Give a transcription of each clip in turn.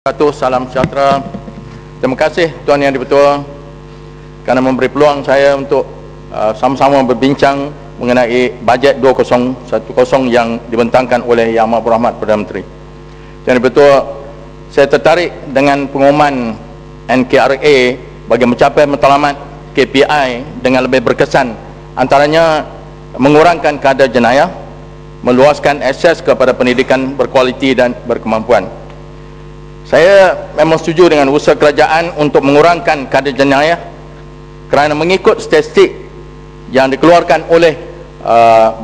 Salam sejahtera. Terima kasih Tuan Yang Dipertua kerana memberi peluang saya untuk sama-sama berbincang mengenai bajet 2010 yang dibentangkan oleh Yang Amat Berhormat Perdana Menteri. Tuan Yang Dipertua, saya tertarik dengan pengumuman NKRA bagi mencapai matlamat KPI dengan lebih berkesan, antaranya mengurangkan kadar jenayah, meluaskan akses kepada pendidikan berkualiti dan berkemampuan. Saya memang setuju dengan usaha kerajaan untuk mengurangkan kadar jenayah kerana mengikut statistik yang dikeluarkan oleh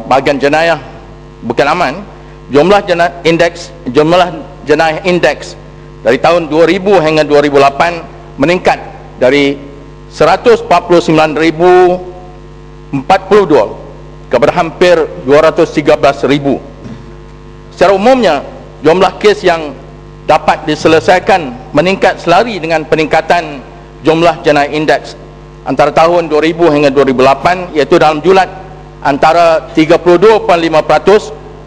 bahagian jenayah bukan aman, jumlah jenayah indeks dari tahun 2000 hingga 2008 meningkat dari 149,042 kepada hampir 213,000. Secara umumnya, jumlah kes yang dapat diselesaikan meningkat selari dengan peningkatan jumlah jenayah indeks antara tahun 2000 hingga 2008, iaitu dalam julat antara 32.5%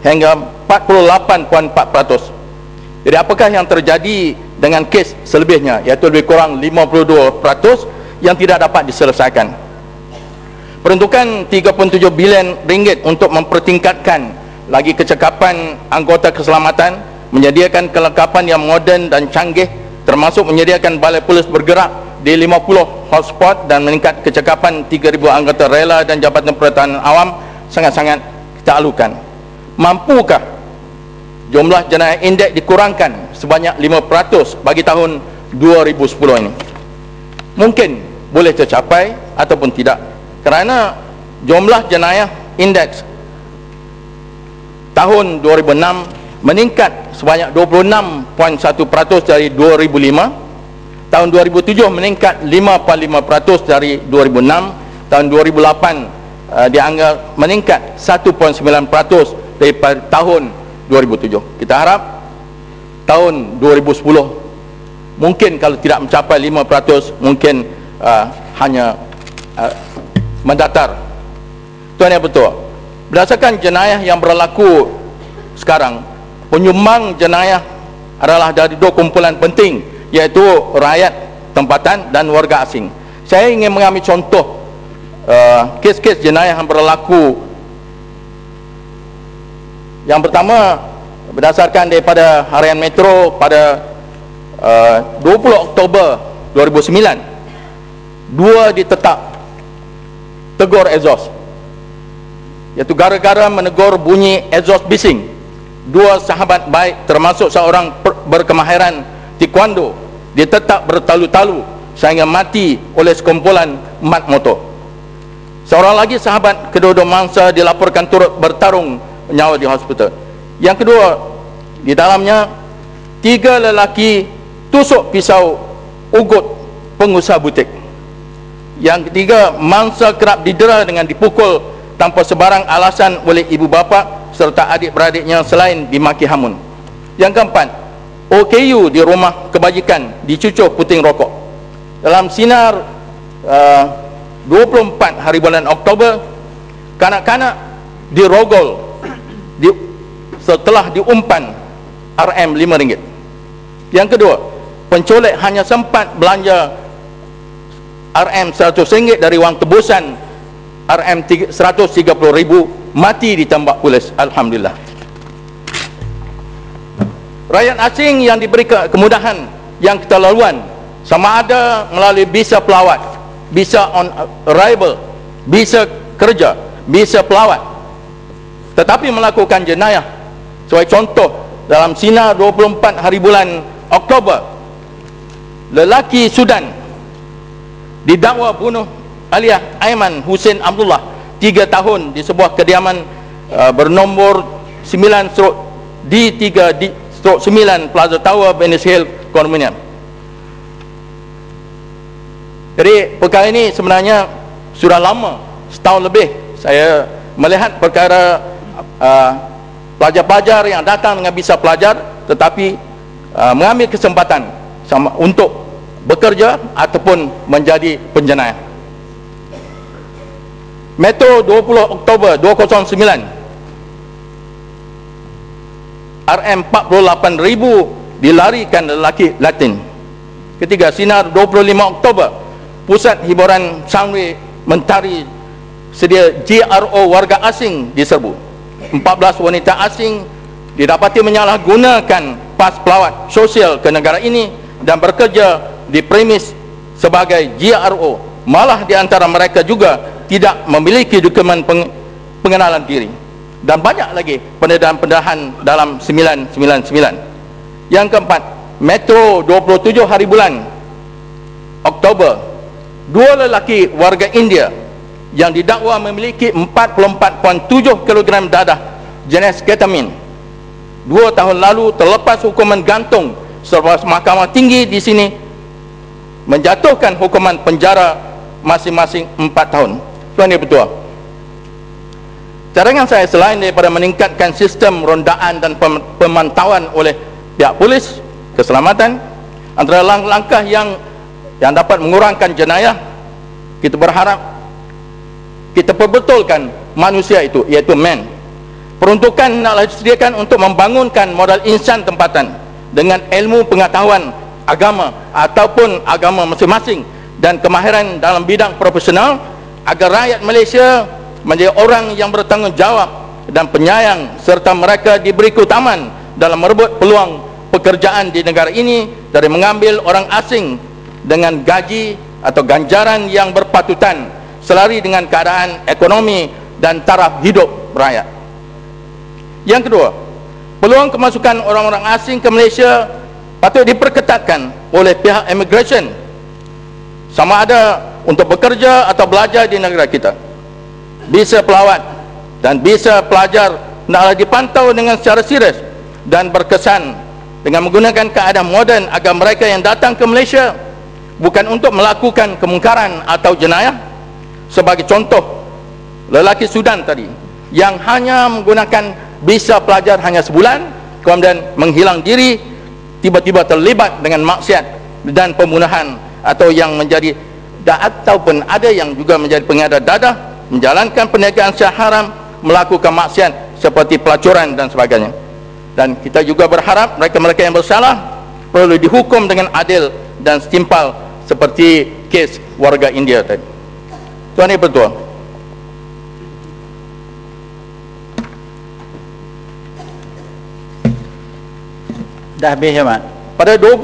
hingga 48.4%. Jadi apakah yang terjadi dengan kes selebihnya, iaitu lebih kurang 52% yang tidak dapat diselesaikan? Peruntukan 37 bilion ringgit untuk mempertingkatkan lagi kecekapan anggota keselamatan, menyediakan kelengkapan yang moden dan canggih, termasuk menyediakan balai polis bergerak di 50 hotspot dan meningkat kecekapan 3,000 anggota rela dan Jabatan Pertahanan Awam, sangat-sangat kita alukan. Mampukah jumlah jenayah indeks dikurangkan sebanyak 5% bagi tahun 2010 ini? Mungkin boleh tercapai ataupun tidak, kerana jumlah jenayah indeks tahun 2006 meningkat sebanyak 26.1% dari 2005, tahun 2007 meningkat 5.5% dari 2006, tahun 2008 dianggap meningkat 1.9% daripada tahun 2007. Kita harap tahun 2010 mungkin kalau tidak mencapai 5%, mungkin hanya mendatar. Tuan Yang Bertuah, berdasarkan jenayah yang berlaku sekarang, penyumbang jenayah adalah dari dua kumpulan penting, iaitu rakyat tempatan dan warga asing. Saya ingin mengambil contoh kes-kes jenayah yang berlaku. Yang pertama, berdasarkan daripada harian Metro pada 20 Oktober 2009, 2 ditetap tegur exhaust, iaitu gara-gara menegur bunyi exhaust bising. 2 sahabat baik termasuk seorang berkemahiran taekwondo ditetap bertalu-talu sehingga mati oleh sekumpulan mat motor. Seorang lagi sahabat kedua-dua mangsa dilaporkan turut bertarung nyawa di hospital. Yang kedua, di dalamnya 3 lelaki tusuk pisau ugut pengusaha butik. Yang ketiga, mangsa kerap didera dengan dipukul tanpa sebarang alasan oleh ibu bapa serta adik-beradiknya selain dimaki hamun. Yang keempat, OKU di rumah kebajikan dicucuk puting rokok. Dalam sinar 24 hari bulan Oktober, kanak-kanak dirogol setelah diumpan RM5. Yang kedua, penculik hanya sempat belanja RM100 dari wang tebusan RM130,000, mati ditembak polis. Alhamdulillah. Rakyat asing yang diberi kemudahan yang keterlaluan, sama ada melalui visa pelawat, visa on arrival, visa kerja, visa pelawat, tetapi melakukan jenayah. Sebagai contoh, dalam sinar 24 hari bulan Oktober, lelaki Sudan didakwa bunuh alias Aiman Hussein Abdullah 3 tahun di sebuah kediaman bernombor 9/D3/9 Plaza Tower, Venice Hill, kondominium. Jadi perkara ini sebenarnya sudah lama, setahun lebih saya melihat perkara pelajar-pelajar yang datang dengan visa pelajar tetapi mengambil kesempatan untuk bekerja ataupun menjadi penjenayah. Metro 20 Oktober 2009, RM48,000 dilarikan lelaki Latin. Ketiga, sinar 25 Oktober, pusat hiburan Soundway Mentari sedia GRO warga asing diserbu. 14 wanita asing didapati menyalahgunakan pas pelawat sosial ke negara ini dan bekerja di premis sebagai GRO. Malah di antara mereka juga tidak memiliki dokumen pengenalan diri. Dan banyak lagi pendedahan-pendedahan dalam 999. Yang keempat, Metro 27 hari bulan Oktober, 2 lelaki warga India yang didakwa memiliki 44.7 kg dadah jenis ketamin 2 tahun lalu terlepas hukuman gantung selepas mahkamah tinggi di sini menjatuhkan hukuman penjara masing-masing 4 tahun. Tuan Yang Bertuah, cadangan saya selain daripada meningkatkan sistem rondaan dan pemantauan oleh pihak polis keselamatan, antara langkah yang dapat mengurangkan jenayah, kita berharap kita perbetulkan manusia itu, iaitu man. Peruntukan naklah disediakan untuk membangunkan modal insan tempatan dengan ilmu pengetahuan agama ataupun agama masing-masing dan kemahiran dalam bidang profesional, agar rakyat Malaysia menjadi orang yang bertanggungjawab dan penyayang, serta mereka diberi keutamaan dalam merebut peluang pekerjaan di negara ini dari mengambil orang asing dengan gaji atau ganjaran yang berpatutan selari dengan keadaan ekonomi dan taraf hidup rakyat. Yang kedua, peluang kemasukan orang-orang asing ke Malaysia patut diperketatkan oleh pihak immigration, sama ada untuk bekerja atau belajar di negara kita. Visa pelawat dan visa pelajar naklah dipantau dengan secara serius dan berkesan dengan menggunakan keadaan moden agar mereka yang datang ke Malaysia bukan untuk melakukan kemungkaran atau jenayah. Sebagai contoh, lelaki Sudan tadi yang hanya menggunakan visa pelajar hanya sebulan, kemudian menghilang diri, tiba-tiba terlibat dengan maksiat dan pembunuhan, atau yang menjadi ataupun ada yang juga menjadi pengedar dadah, menjalankan perniagaan secara haram, melakukan maksiat seperti pelacuran dan sebagainya. Dan kita juga berharap mereka-mereka yang bersalah perlu dihukum dengan adil dan setimpal seperti kes warga India tadi. Tuan Yang Bertuah, dah habis ya, Mat? pada 20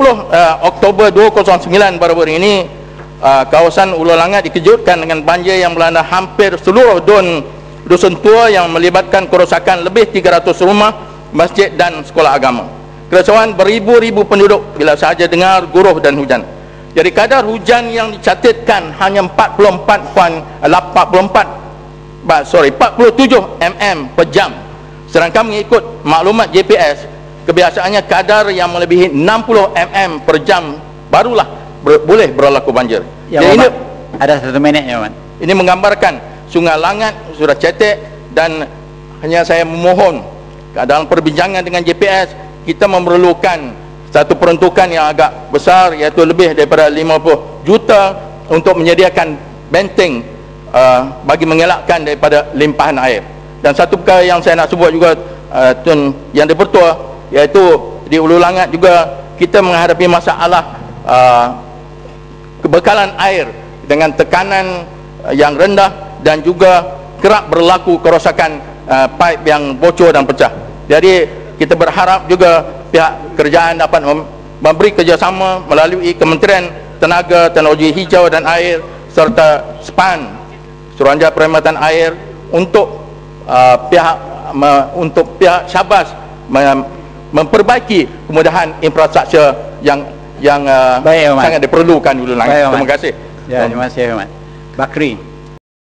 Oktober 2009 baru-baru ini, kawasan Ulu Langat dikejutkan dengan banjir yang melanda hampir seluruh dusun tua yang melibatkan kerosakan lebih 300 rumah, masjid dan sekolah agama. Kerisauan beribu-ribu penduduk bila sahaja dengar guruh dan hujan. Jadi kadar hujan yang dicatatkan hanya 47 mm per jam, sedangkan mengikut maklumat GPS kebiasaannya kadar yang melebihi 60 mm per jam barulah boleh berlaku banjir. Ya, jadi ini ada 1 minit ya, Mat. Ini menggambarkan Sungai Langat sudah cetek, dan hanya saya memohon dalam perbincangan dengan GPS kita memerlukan satu peruntukan yang agak besar, iaitu lebih daripada 50 juta untuk menyediakan benteng bagi mengelakkan daripada limpahan air. Dan satu perkara yang saya nak sebut juga, Tuan Yang Di-Pertua, iaitu di Ulu Langat juga kita menghadapi masalah kebekalan air dengan tekanan yang rendah, dan juga kerap berlaku kerosakan pipe yang bocor dan pecah. Jadi kita berharap juga pihak kerajaan dapat memberi kerjasama melalui Kementerian Tenaga, Teknologi Hijau dan Air serta SPAN, Suruhanjaya Perkhidmatan Air, untuk pihak Syabas memperbaiki kemudahan infrastruktur yang baik, sangat diperlukan dulu. Terima kasih. Ya, terima kasih, Mat. Bakri.